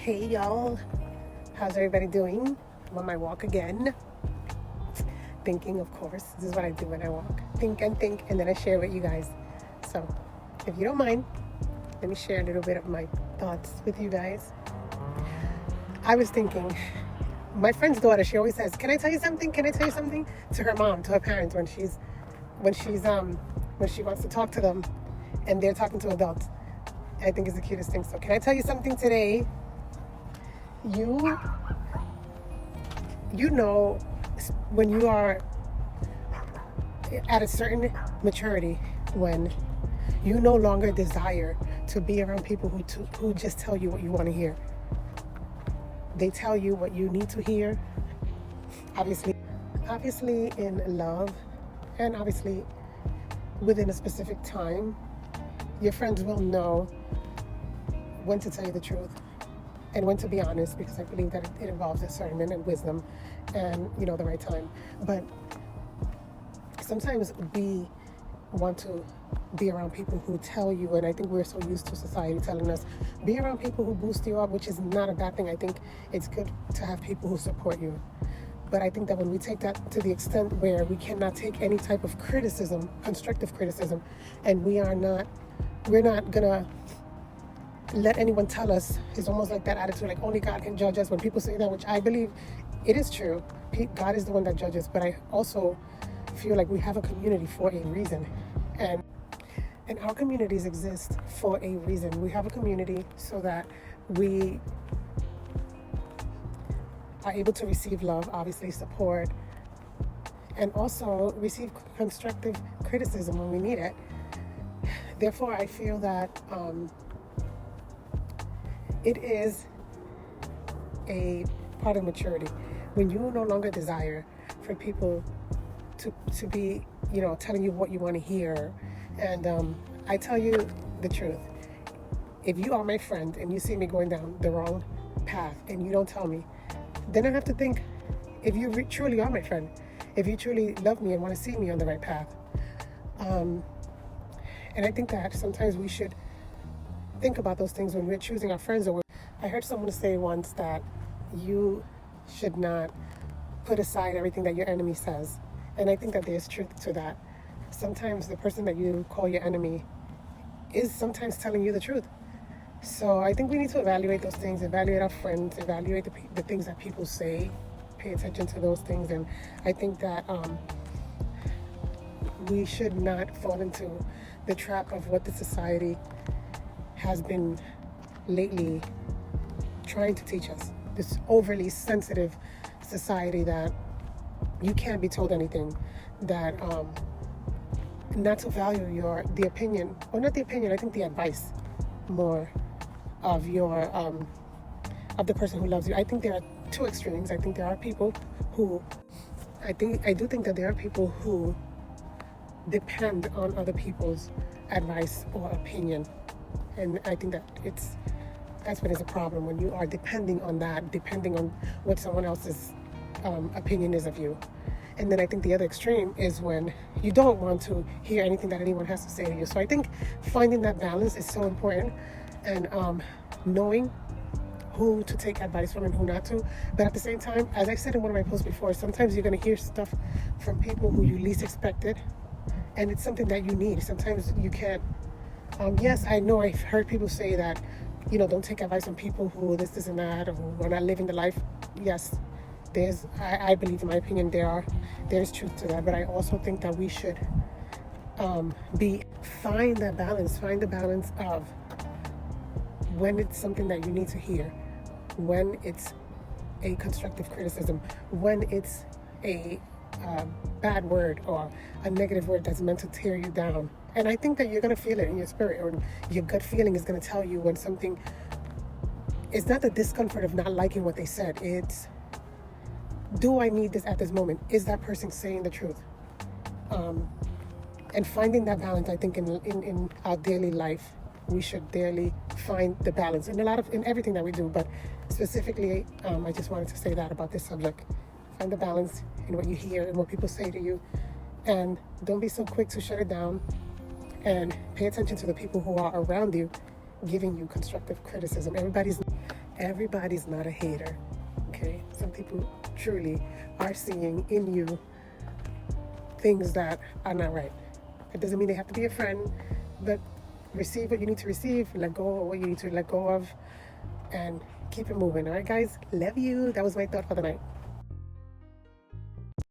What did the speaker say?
Hey y'all, how's everybody doing? I'm on my walk again. Thinking, of course. This is what I do when I walk. Think, and then I share with you guys. So, if you don't mind, let me share a little bit of my thoughts with you guys. I was thinking, my friend's daughter, she always says, "Can I tell you something? Can I tell you something?" to her mom, to her parents when she wants to talk to them and they're talking to adults. I think it's the cutest thing. So, can I tell you something today? You know when you are at a certain maturity, when you no longer desire to be around people who just tell you what you want to hear. They tell you what you need to hear, obviously in love, and obviously within a specific time. Your friends will know when to tell you the truth and when to be honest, because I believe that it involves discernment and wisdom and, the right time. But sometimes we want to be around people who tell you, and I think we're so used to society telling us, be around people who boost you up, which is not a bad thing. I think it's good to have people who support you. But I think that when we take that to the extent where we cannot take any type of criticism, constructive criticism, and we're not gonna let anyone tell us, it's almost like that attitude, like only God can judge us. When people say that, which I believe it is true, God is the one that judges, but I also feel like we have a community for a reason, and our communities exist for a reason. We have a community so that we are able to receive love, obviously support, and also receive constructive criticism when we need it. Therefore, I feel that it is a part of maturity when you no longer desire for people to be, telling you what you want to hear. And I tell you the truth. If you are my friend and you see me going down the wrong path and you don't tell me, then I have to think, if you truly are my friend, if you truly love me and want to see me on the right path. And I think that sometimes we should think about those things when we're choosing our friends. I heard someone say once that you should not put aside everything that your enemy says. And I think that there's truth to that. Sometimes the person that you call your enemy is sometimes telling you the truth. So I think we need to evaluate those things, evaluate our friends, evaluate the things that people say, pay attention to those things. And I think that we should not fall into the trap of what the society has been lately trying to teach us. This overly sensitive society that you can't be told anything, that not to value the opinion, or not the opinion, I think the advice more of your of the person who loves you. I think there are two extremes. I think there are people who I do think that there are people who depend on other people's advice or opinion. And I think that that's when it's a problem, when you are depending on what someone else's opinion is of you. And then I think the other extreme is when you don't want to hear anything that anyone has to say to you. So I think finding that balance is so important, and knowing who to take advice from and who not to. But at the same time, as I said in one of my posts before, sometimes you're going to hear stuff from people who you least expected, and it's something that you need. Sometimes you can't. Yes, I know I've heard people say that, don't take advice from people who this and that, or who are not living the life. Yes, I believe, in my opinion, there's truth to that. But I also think that we should find the balance of when it's something that you need to hear, when it's a constructive criticism, when it's a bad word or a negative word that's meant to tear you down. And I think that you're going to feel it in your spirit, or your gut feeling is going to tell you when something, it's not the discomfort of not liking what they said. It's, do I need this at this moment? Is that person saying the truth? And finding that balance, I think in our daily life, we should daily find the balance in everything that we do. But specifically, I just wanted to say that about this subject. Find the balance in what you hear and what people say to you. And don't be so quick to shut it down. And pay attention to the people who are around you, giving you constructive criticism. Everybody's not a hater, okay? Some people truly are seeing in you things that are not right. It doesn't mean they have to be a friend, but receive what you need to receive, let go of what you need to let go of, and keep it moving. All right, guys? Love you. That was my thought for the night.